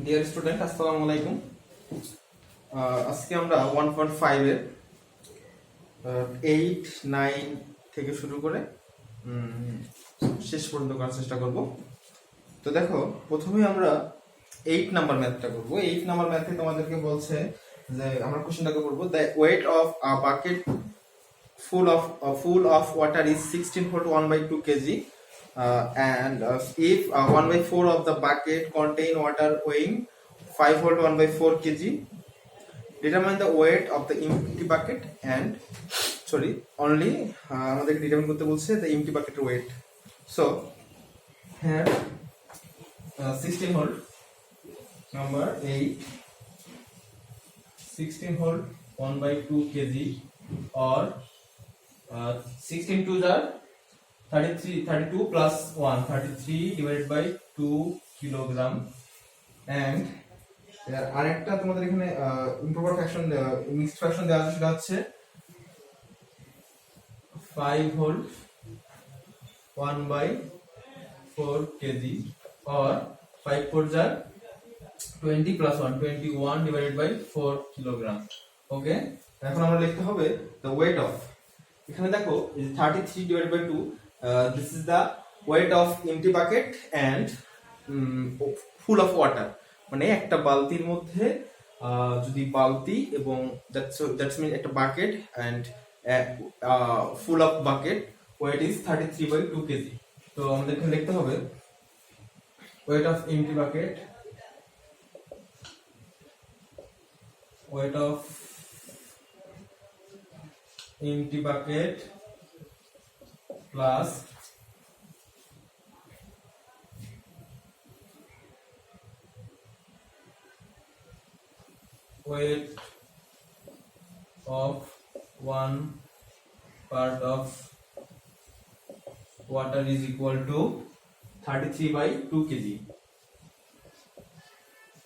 Dear student, আসসালামু আলাইকুম। আজকে আমরা 1.5 এর 8, 9 থেকে শুরু করে শেষ পর্যন্ত করার চেষ্টা করব। তো দেখো, প্রথমে আমরা 8 নাম্বার ম্যাথটা করব। 8 নাম্বার ম্যাথে তোমাদেরকে বলছে যে আমরা কোশ্চেনটাকে পড়ব, the weight of a bucket full of water is 16.1/2 kg, and if 1/4 of the bucket contain water weighing 5.1/4 kg, determine the weight of the empty bucket and only আমাদেরকে ডিটারমাইন করতে বলছে the empty bucket weight. So here 16 hold number 8, 16 hold 1/2 kg, or 16 2s are 32 plus 1, 33 divided by 2 kilogram. And আরেকটা তোমাদের এখানে improper fraction, mixed fraction দেওয়া আছে, সেটা হচ্ছে 5 whole 1/4 kg, or 5 4s are 20 plus 1, 21 divided by 4 kilogram. ওকে, এখন আমরা লিখতে হবে the weight of, এখানে দেখো 33 divided by 2, this is the weight of empty bucket and full of water. মানে একটা বালতির মধ্যে যদি বালতি এবং দ্যাটস মিন একটা bucket and full of bucket weight is 33/2 kg. তো আমাদের এখানে লিখতে হবে weight of empty bucket, weight of empty bucket plus weight of one part of water is equal to 33/2 kg.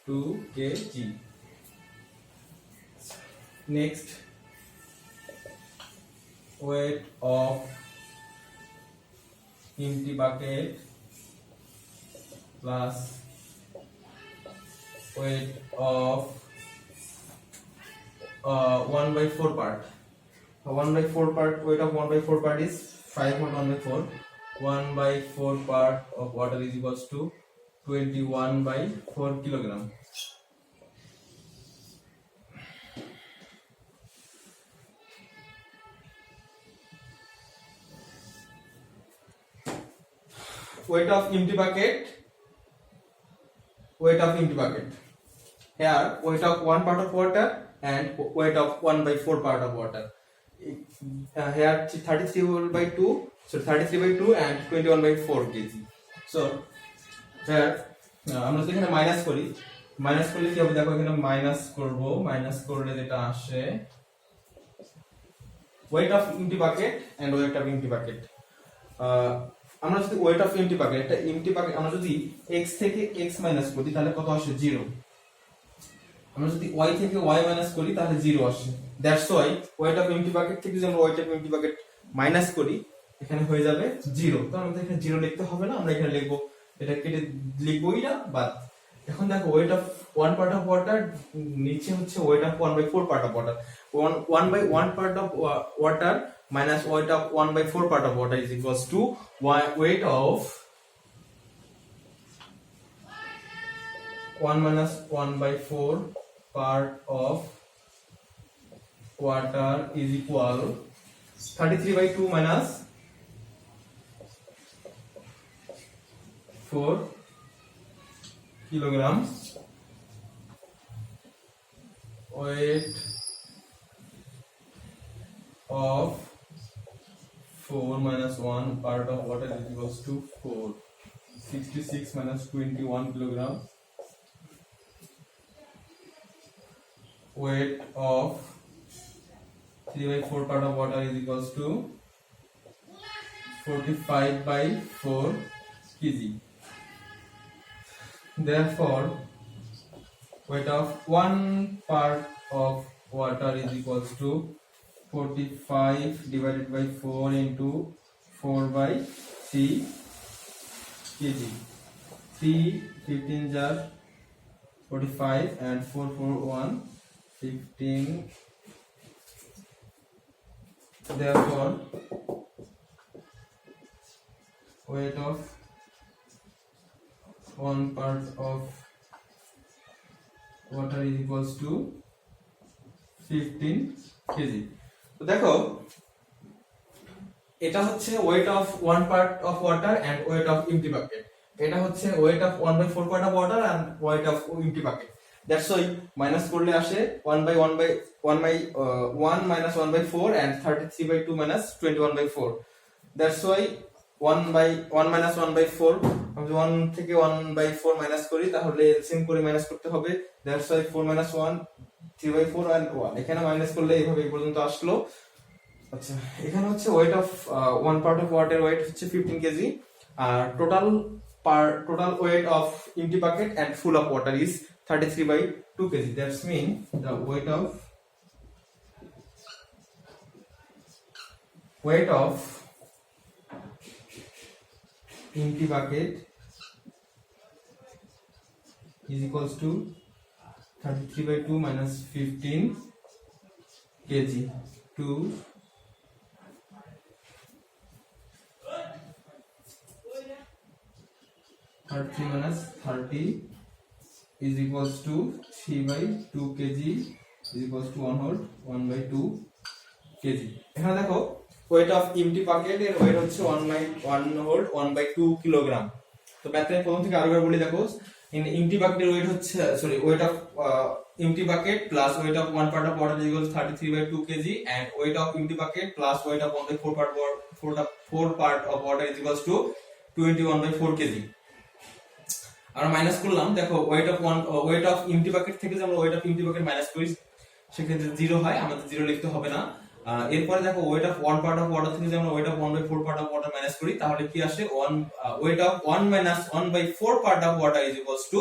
2 kg. Next, weight of empty bucket plus weight of 1/4 part. 1/4 part, weight of 1/4 part is 5.1/4. 1/4 part of water is equals to 21/4 kilogram. Weight of empty bucket, weight of empty bucket. Here weight of one part of water and weight of 1/4 part of water. Here 33/2, so 33/2 and 21/4 kg. So here আমরা যদি এখানে minus করি, minus করলে কি হবে দেখো, এখানে minus করব, মাইনাস করলে যেটা আসে weight of empty bucket and weight of empty bucket. আমরা যদি weight of empty bucket, একটা empty bucket আমরা যদি x থেকে x মাইনাস করি তাহলে কত আসে? 0. আমরা যদি y থেকে y মাইনাস করি তাহলে 0 আসে। That's why weight of empty bucket থেকে যদি আমরা weight of empty bucket minus করি, এখানে হয়ে যাবে 0। তো আমাদের এখানে 0 লিখতে হবে না, আমরা এখানে লিখবো, এটা কেটে লিখবোই না, বাদ। এখন দেখো weight of one part of water নিচে হচ্ছে weight of 1/4 part of water. 1/1 part of water minus weight of 1/4 part of water is equals to weight of 1 minus 1/4 part of water is equal 33/2 minus 4 kilograms. Weight of 4 minus 1 part of water is equals to 4. 66 minus 21 kilogram. Weight of 3/4 part of water is equals to 45/4 kg. Therefore, weight of one part of water is equals to 45 divided by 4 into 4/3 kg. 3 15 jar 45 and 4 4 1 15. Therefore weight of one part of water is equals to 15 kg. তো দেখো এটা হচ্ছে weight of one part of water and weight of empty bucket. এটা হচ্ছে weight of 1/4 part of water and weight of empty bucket. That's why minus করলে আসে 1 minus 1/4 and 33/2 minus 21/4. That's why 1 minus 1/4 আমি 1 থেকে 1/4 মাইনাস করি তাহলে LCM করে minus করতে হবে। That's why 4 minus 1 3/4 and 1 এখানে মাইনাস করলে এইভাবে এই পর্যন্ত আসলো। আচ্ছা এখানে হচ্ছে weight of one part of water weight হচ্ছে 15 kg R total weight of empty bucket and full of water is 33/2 kg. That's mean the weight of empty bucket is equals to 33/2 minus 15 kg to 33 minus 30 is equals to 3/2 kg is equals to 1/2 kg. এখানে দেখো weight of empty bucket এর weight হচ্ছে 1/2 kilogram. তো ম্যাথে প্রথম থেকে আরেকবার বলি দেখো in empty bucket এর weight হচ্ছে weight of empty bucket plus weight of one part of water is equals to 33/2 kg and weight of empty bucket plus weight of 1/4 part of water is equals to 21/4 kg. আমরা minus করলাম দেখো weight of empty bucket থেকে যে আমরা weight of empty bucket minus করি সেক্ষেত্রে 0 হয়, আমাদের 0 লিখতে হবে না। এরপরে দেখো weight of one part of water থেকে যে আমরা weight of 1/4 part of water minus করি তাহলে কি আসে weight of 1 minus 1/4 part of water is equals to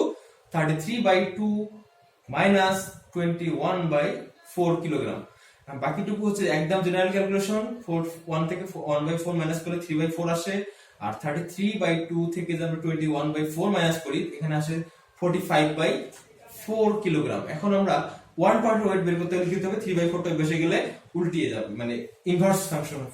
33/2 minus 21/4 kilogram. বাকিটুকু হচ্ছে একদম জেনারেল ক্যালকুলেশন 1 থেকে 1/4 মাইনাস করলে 3/4 আসে আর 33/2 থেকে যে আমরা 21/4 মাইনাস করি এখানে আসে 45/4 কিলোগ্রাম। এখন আমরা ওয়ান পার্টের ওয়েট বের করতে গেলে কি হবে 3/4 টা বসে গেলে উল্টিয়ে যাবে মানে ইনভার্স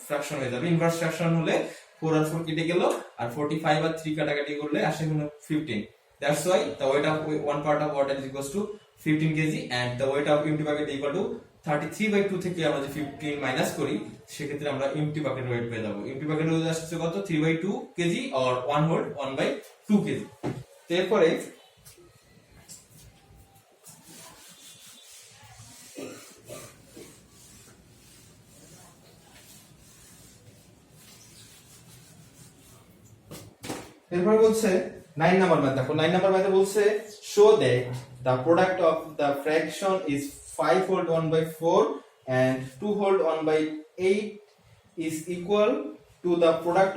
ফ্র্যাকশন হয়ে যাবে। ইনভার্স ফ্র্যাকশন হলে 4 আর 4 কেটে গেল আর 45 আর 3 কাটাকাটি করলে আসে এখানে 15। That's why the weight of one part of water is equals to 15 kg and the weight of empty bucket equal to 33/2 থেকে আমরা যে 15 মাইনাস করি সেক্ষেত্রে আমরা empty bucket ওয়েট পেয়ে যাবো। empty bucket ওয়েট আসছে কত 3/2 kg or 1/2 kg। এরপরে বলছে 9 নাম্বার ম্যাথ দেখো 9 নাম্বার ম্যাথে বলছে show that the product of the fraction is 5 whole 1/4 and 2 whole 1/8 is equal to the product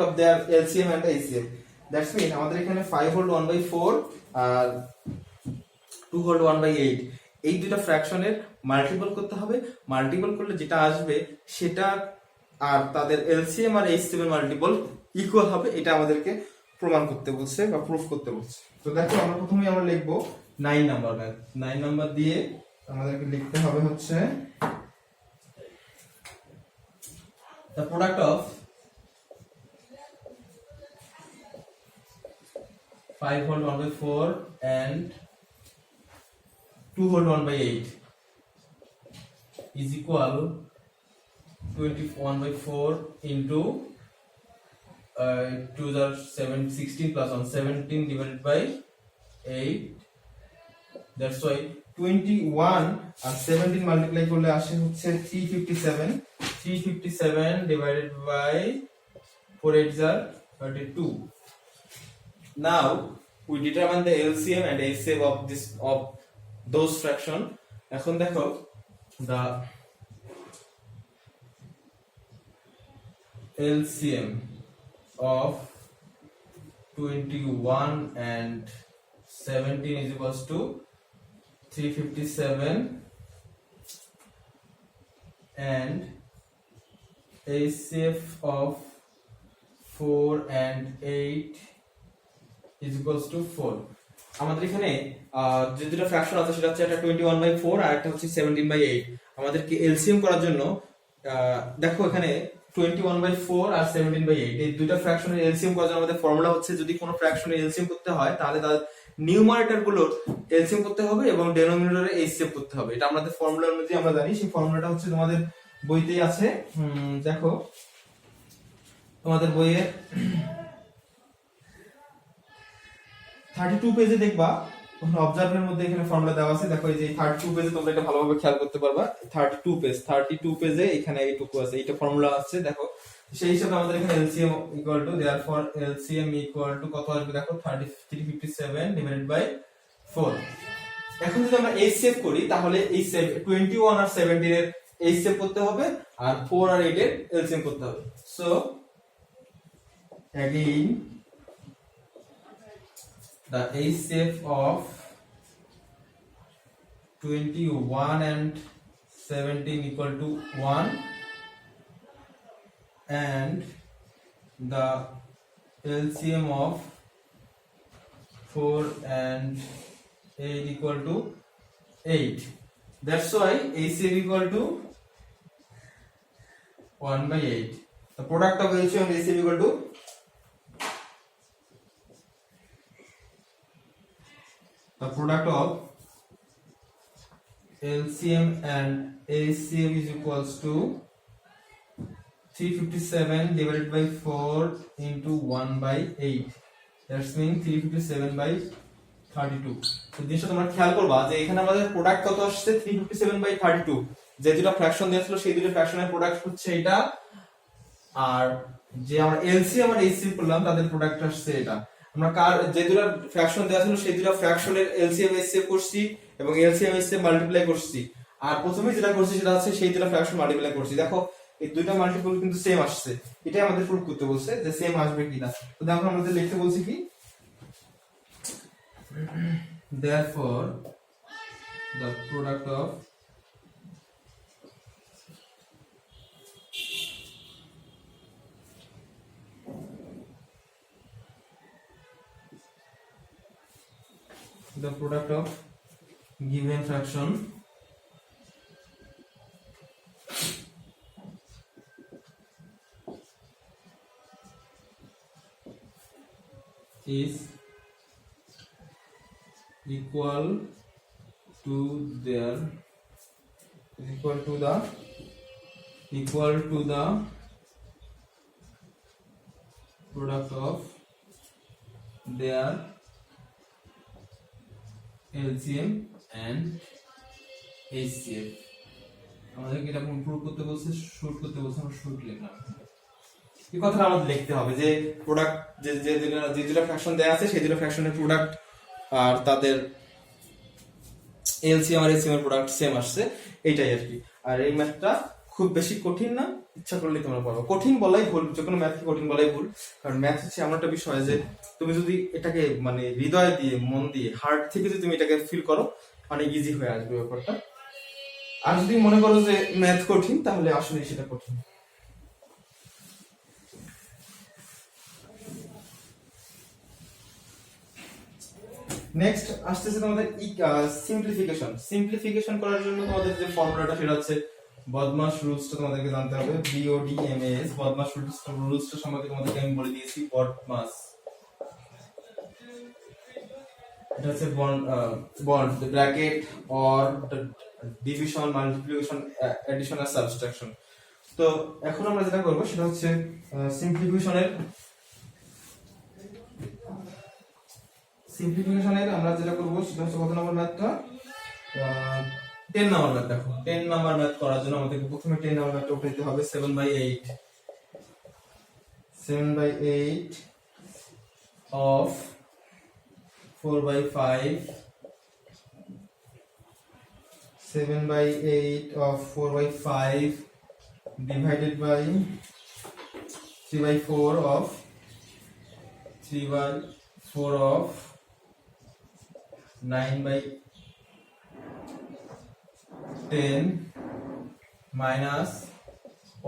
of their LCM and HCF. That's mean আমাদের এখানে 5 whole 1/4 আর 2 whole 1/8 এই দুটো ফ্র্যাকশনের multiple করতে হবে। মাল্টিপল করলে যেটা আসবে সেটা আর তাদের এলসিএম আর এইচসিএম এর মাল্টিপল ইকুয়াল হবে, এটা আমাদেরকে প্রমাণ করতে বলছে বা প্রুফ করতে বলছে। তো দেখো আমরা প্রথমেই আমরা লিখব 9 নাম্বার ম্যাথ। 9 নাম্বার দিয়ে আমাদেরকে লিখতে হবে হচ্ছে the product of 5 whole 1/4 and 2 whole 1/8 is equal 21/4 into 2 are 16 plus 1 17 divided by 8. That's why 21 R 17 multiply করলে আসে হচ্ছে 357 divided by 4 8s are 32. Now we determine the LCM and HCF of those fraction. এখন দেখো the LCM of 21 and 17 is equals to 357 and HCF of 4 and 8 is equals to 4. আমাদের এখানে যে দুটো fraction আছে সেটা হচ্ছে একটা 21/4 আর একটা হচ্ছে 17/8। আমাদেরকে এলসিএম করার জন্য দেখো এখানে 21/4 আর 17/8 এই দুটো ফ্র্যাকশনের এলসিএম করার জন্য আমাদের ফর্মুলা হচ্ছে, যদি কোনো ফ্র্যাকশনের এলসিএম করতে হয় তাহলে তার নিউমারেটর গুলোর এলসিএম করতে হবে এবং ডেনোমিনেটরে এইচসিএফ করতে হবে। এটা আমাদের ফর্মুলা অনুযায়ী আমরা জানি। সেই ফর্মুলাটা হচ্ছে তোমাদের বইতেই আছে। দেখো তোমাদের বইয়ে 32 পেজে দেখবা অবজার্ভের মধ্যে এখানে ফর্মুলা দেওয়া আছে। দেখো এই যে 32 পেজে তোমরা এটা ভালোভাবে খেয়াল করতে পারবা। 32 পেজে এখানে এইটুকু আছে, এইটা ফর্মুলা আছে দেখো। সেই হিসাবে আমাদের এখানে LCM equal to therefore LCM equal to কত আসবে দেখো 357 ডিভাইডেড বাই 4। এখন যদি আমরা এইচসিএফ করি তাহলে এই 21 আর 17 এর এইচসিএফ করতে হবে আর 4 আর 8 এর এলসিএম করতে হবে। So again the HCF of 21 and 17 equal to 1 and the LCM of 4 and 8 equal to 8. That's why HCF equal to 1/8. The product of LCM and HCF equal to the product of LCM and HCF is equals to 357 divided by 4 into 1/8. That means 357/32. তো জিনিসটা তোমরা খেয়াল করবা যে এখানে আমাদের product কত আসছে 357/32। যে দুটো ফ্র্যাকশন দেওয়া ছিল সেই দুটো ফ্র্যাকশনের প্রোডাক্ট হচ্ছে এটা, আর যে আমরা এলসিএম আর এইচসিএফ করলাম তাদের প্রোডাক্ট আসছে এটা। আমরা যে দুটো ফ্র্যাকশন দেওয়া ছিল সেই দুটো ফ্র্যাকশনের এলসিএম এইচসিএফ করছি এবং এলসিএম এইচসিএফ মাল্টিপ্লাই করছি, আর প্রথমে যেটা করছি সেটা হচ্ছে সেই দুটো ফ্র্যাকশন মাল্টিপ্লাই করছি। দেখো এই দুইটা মাল্টিপল কিন্তু সেম আসছে, এটাই আমাদের প্রুফ করতে বলছে যে সেম আসবে কিনা। তো দেখো আমাদের লিখতে বলছি কি therefore the product of given fraction is equal to the product of their LCM and HCF। আমাদেরকে এটা প্রুভ করতে বলছে, শুট করতে বলছে, আমরা শুট লিখলাম। এই কথাটা আমাদের লিখতে হবে যে প্রোডাক্ট যে দুটো ফ্র্যাকশন দেয়া আছে সেই দুটো ফ্র্যাকশনের প্রোডাক্ট আর তাদের এলসিএম আর এইচসিএম এর প্রোডাক্ট সেম আসছে, এইটাই আর কি। আর এই ম্যাথটা খুব বেশি কঠিন না, ইচ্ছা করলে তোমরা পারবে। কঠিন বলাই ভুল, যে কোনো ম্যাথকে কঠিন বলাই ভুল, কারণ ম্যাথ হচ্ছে এমন একটা বিষয় যে তুমি যদি এটাকে মানে হৃদয় দিয়ে মন দিয়ে হার্ট থেকে যদি তুমি এটাকে ফিল করো অনেক ইজি হয়ে আসবে ব্যাপারটা। আর যদি মনে করো যে ম্যাথ কঠিন তাহলে আসলে সেটা কঠিন। নেক্সট আসতেছে তোমাদের সিম্পলিফিকেশন করার জন্য তোমাদের যে ফর্মুলাটা সেটা হচ্ছে বদমাশ রুলসটা তোমাদেরকে জানতে হবে। BODMAS বদমাশ রুলসটা সম্পর্কে তোমাদেরকে আমি বলে দিয়েছি। বদমাশ এটা হচ্ছে বন্ড bracket or division multiplication addition আর সাবট্রাকশন। তো এখন আমরা যেটা করব সেটা হচ্ছে সিম্পলিফিকেশনের আমরা যেটা করব সেটা হচ্ছে কত নম্বর ম্যাথটা 10 নাম্বার ম্যাথ। দেখো 10 নাম্বার ম্যাথ করার জন্য আমাদেরকে প্রথমে 10 নাম্বার ম্যাথটা উঠাইতে হবে 7/8 of 4/5 7/8 of 4/5 divided by 3/4 of 3/4 of 9/10 minus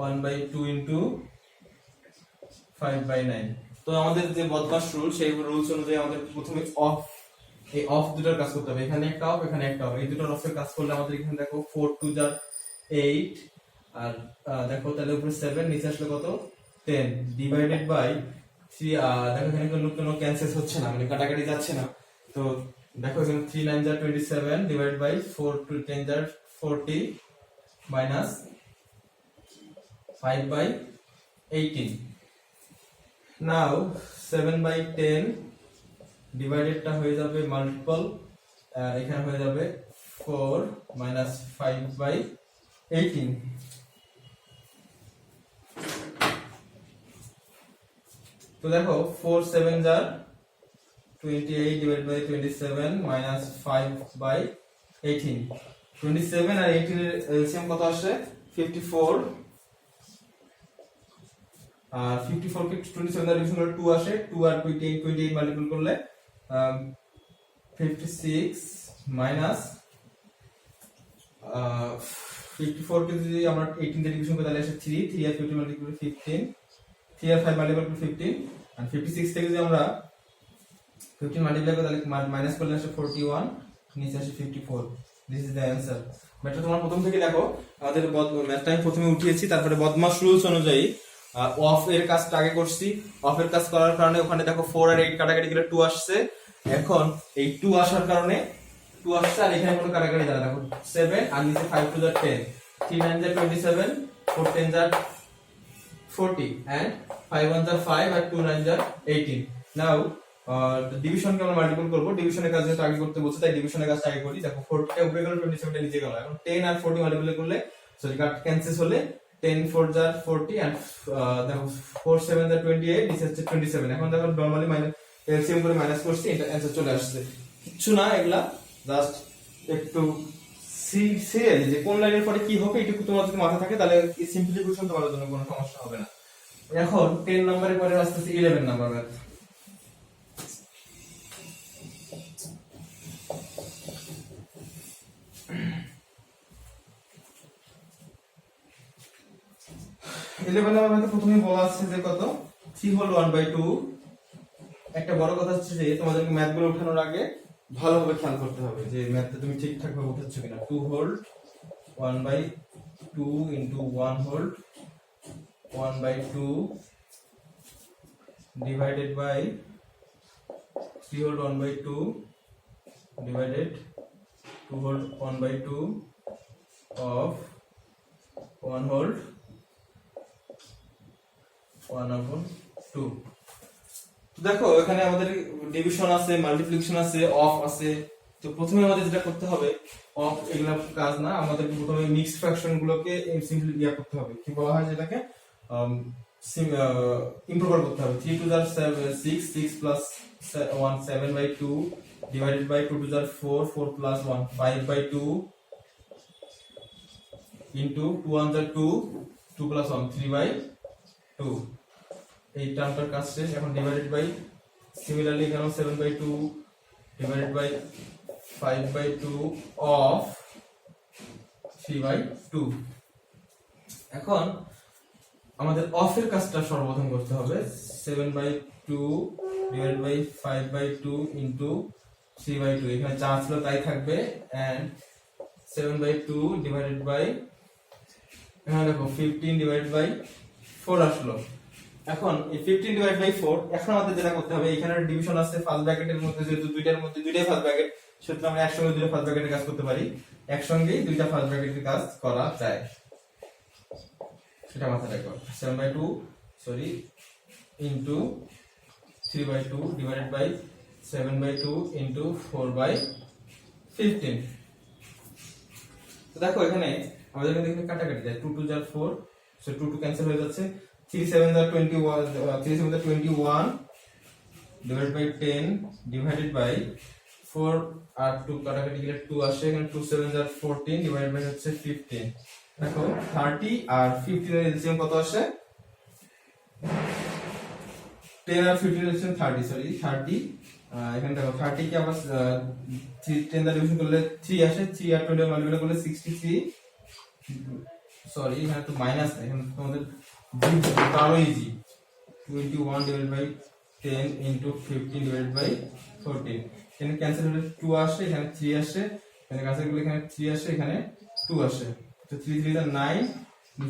1/2 into 5/9। তো আমাদের যে বদমাশ রুল সেই রুলস অনুযায়ী আমাদের প্রথমে অফ এই অফ দুটোর কাজ করতে হবে, এখানে একটা অফ এখানে একটা অফ, এই দুটোর অফের কাজ করলে আমাদের এখানে দেখো 4 2 যা 8 আর দেখো তাহলে উপরে 7 নিচে আসলে কত 10 ডিভাইডেড বাই 3 দেখো এখানে কোনো ক্যান্সেল হচ্ছে না মানে কাটাকাটি যাচ্ছে না, তো দেখো এখানে 3 9 যা 27 ডিভাইড বাই 4 2 10 যা 40 মাইনাস 5 বাই 18 নাও 7 বাই 10 ডিভাইডেডটা হয়ে যাবে মাল্টিপল আর এখানে হয়ে যাবে 4 মাইনাস 5 বাই 18, তো দেখো 4 7 যার 28 ডিভাইড বাই 27 মাইনাস 5 বাই 18, 27 আর 18 এর এলসিএম কত আসে 54, আর 54 কে 27 দ্বারা ডিভিশন করলে 2 আসে, 2 আর 28 মাল্টিপ্লাই করলে 56 মাইনাস 54 কে যদি আমরা 18 দিয়ে ডিভিশন করি তাহলে আসে 3 3 আর 50 মাল্টিপ্লাই করলে 15, 3 আর 5 মাল্টিপ্লাই করলে 15 আর 56 থেকে যদি আমরা 15 মাল্টিপ্লাই করি তাহলে মাইনাস করলে আসে 41 নিচে আসে 54, দিস ইজ দ্য অ্যানসার। ম্যাথটা তোমরা প্রথম থেকে দেখো, আমাদের ম্যাথটা আমি প্রথমে উঠিয়েছি, তারপরে বদমাশ রুলস অনুযায়ী অফ এর কাজটা আগে করছি, অফ এর কাজ করার কারণে ওখানে দেখো 4 আর 8 কাটাকাটি গেলে 2 আসছে, এখন এই 2 আসার কারণে 2 আসছে আর এখানে কোনো কাটাকাটি যায় না, দেখো 7 আর নিচে 5 2 যা 10, 3 9 যা 27, 4 10 যা 40 and 5 1 যা 5 আর 2 9 যা 18। নাও ডিভিশনকে আমরা মাল্টিপল করব, ডিভিশনের কাজ যেটা আগে করতে বলছে তাই ডিভিশনের কাজটা আগে করি। দেখো 40 টা উপরে গেল 27 টা নিচে গেল, এখন 10 আর 40 মাল্টিপ্লাই করলে সরি কাট ক্যান্সেল হলে 10 4 যা 40 and দেখো 4 7 যা 28 নিচে হচ্ছে 27, এখন দেখো নরমালি মাইনাস এলসিএম করে মাইনাস করছি, এটা অ্যানসার চলে আসছে। কিছু না, এগুলা জাস্ট একটু সিরিয়ালি যে কোন লাইনের পরে কি হবে এটুকু তোমার যদি মাথা থাকে তাহলে এই সিম্পলিফিকেশন তোমার জন্য কোনো সমস্যা হবে না। এখন 10 নম্বরের পরে আসছে 11 নাম্বার ম্যাথ। প্রথমে বলা আছে যে কত 3 হোল 1/2। একটা বড় কথা হচ্ছে যে তোমাদেরকে ম্যাথ গুলো উঠানোর আগে ভালোভাবে খেয়াল করতে হবে যে ম্যাথটা তুমি ঠিকঠাক ভাবে উঠাচ্ছ কিনা। 2 whole 1/2 into 1 whole 1/2 divided by 3 whole 1/2 divided 2 whole 1/2 of 1 whole 1/2। তো দেখো এখানে আমাদের ডিভিশন আছে, মাল্টিপ্লিকেশন আছে, অফ আছে। তো প্রথমে আমাদের যেটা করতে হবে, অফ এগুলা কাজ না, আমাদের প্রথমে মিক্সড ফ্র্যাকশন গুলোকে সিম্পলি ইয়া করতে হবে, কি বলা হয় যেটাকে ইমপ্রপার করতে হবে। 3 2 6 6 plus 1 7/2 divided by 2 2 4 4 plus 1 5/2 into 2 1 2 2 plus 1 3/2। এই টার্মটার কাজ শেষ। এখন ডিভাইডেড বাই সিমিলারলি এখানে 7/2 ডিভাইডেড বাই 5/2 অফ 3/2। এখন আমাদের অফের কাজটা সর্বপ্রথম করতে হবে। 7/2 ডিভাইডেড বাই 5/2 ইনটু 3/2, এখানে যা ছিল তাই থাকবে, এন্ড 7/2 ডিভাইডেড বাই এখানে দেখো 15 ডিভাইডেড বাই 4 আসলো। এখন এই 15 ডিভাইড বাই 4, এখন আমাদের যেটা করতে হবে, এখানে ডিভিশন আছে ফার্স্ট ব্র্যাকেটের মধ্যে, যেহেতু দুইটার মধ্যে দুইটাই ফার্স্ট ব্র্যাকেট, সেটা আমরা একসঙ্গে দুইটা ফার্স্ট ব্র্যাকেটের কাজ করতে পারি, একসঙ্গেই দুইটা ফার্স্ট ব্র্যাকেটের কাজ করা যায়, সেটা মাথায় রাখো। 7/2 sorry into 3/2 divided by 7/2 into 4/15। তো দেখো এখানে আমাদের এখানে কাটাকাটি যায়, 2 2 যার 4, সো 2 2 ক্যান্সেল হয়ে যাচ্ছে, 3 7 যার 21 3 7 যার 21 ডিভাইডেড বাই 10 ডিভাইডেড বাই 4 আর 2 কাটাকাটি গেলে 2 আসে, এখানে 2 7 যার 14 ডিভাইডেড বাই হচ্ছে 15। দেখো 30 আর 15 এর এলসিএম কত আসে, 10 আর 15 এর এলসিএম 30, সরি 30। এখানে দেখো 30 কে আবার 10 দ্বারা ডিভিশন করলে 3 আসে, 3 আর 20 মাল্টিপ্লাই করলে 63, সরি এখানে তো মাইনাস না, এখানে তোমাদের আরো easy, 21 divided by 10 into 15 divided by 14, এখানে ক্যান্সেল হলে 2 আসে, এখানে 3 আসে, এখানে ক্যান্সেল করলে এখানে 3 আসে, এখানে 2 আসে, তো 3 3 দা 9,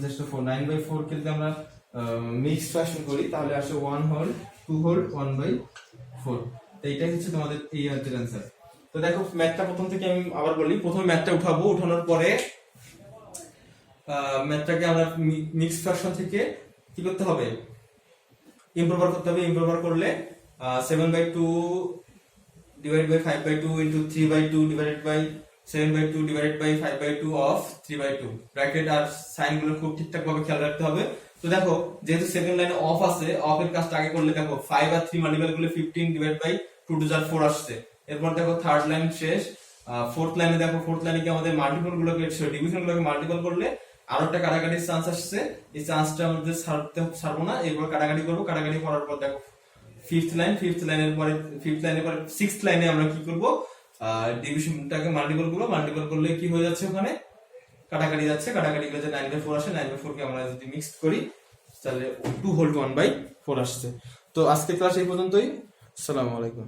জাস্ট 4, 9/4 কে যদি আমরা মিক্স ফ্র্যাকশন করি তাহলে আসে 1 হোল 2 হোল 1/4। তো এইটাই হচ্ছে তোমাদের এই অ্যান্সার অ্যান্সার। তো দেখো ম্যাথটা প্রথম থেকে আমি আবার বলি, প্রথমে ম্যাথটা উঠাবো, উঠানোর পরে ম্যাথটাকে আমরা মিক্স ফ্র্যাকশন থেকে কি করতে হবে, ইমপ্রুভার করতে হবে। ইমপ্রুভার করলে 7/2 divided by 5/2 into 3/2 divided by 7/2 divided by 5/2 of 3/2, bracket আর সাইন গুলো খুব ঠিকঠাক ভাবে খেয়াল রাখতে হবে। তো দেখো যেহেতু সেকেন্ড লাইনে অফ আছে, অফ এর কাজটা আগে করলে দেখো 5 আর 3 মাল্টিপ্লাই করলে 15 divided by 2 to the 4 আসছে। এরপর দেখো থার্ড লাইন শেষ, ফোর্থ লাইনে দেখো, ফোর্থ লাইনে কি আমাদের মাল্টিপল গুলোকে ডিভিশন গুলোকে মাল্টিপল করলে আরো একটা কাটাকাটির চান্স আসছে, এই চান্সটা আমাদের ছাড়বো না, এরপর কাটাকাটি করবো, কাটাকাটি করার পর দেখো ফিফথ লাইনের পরে সিক্সথ লাইনে আমরা কি করবো, ডিভিশনটাকে মাল্টিপল করবো, মাল্টিপল করলে কি হয়ে যাচ্ছে, ওখানে কাটাকাটি যাচ্ছে, কাটাকাটি গেলে 9/4 আসে, 9/4 কে আমরা যদি মিক্স করি তাহলে 2 হোল 1/4 আসছে। তো আজকে ক্লাস এই পর্যন্তই, আসসালামু আলাইকুম।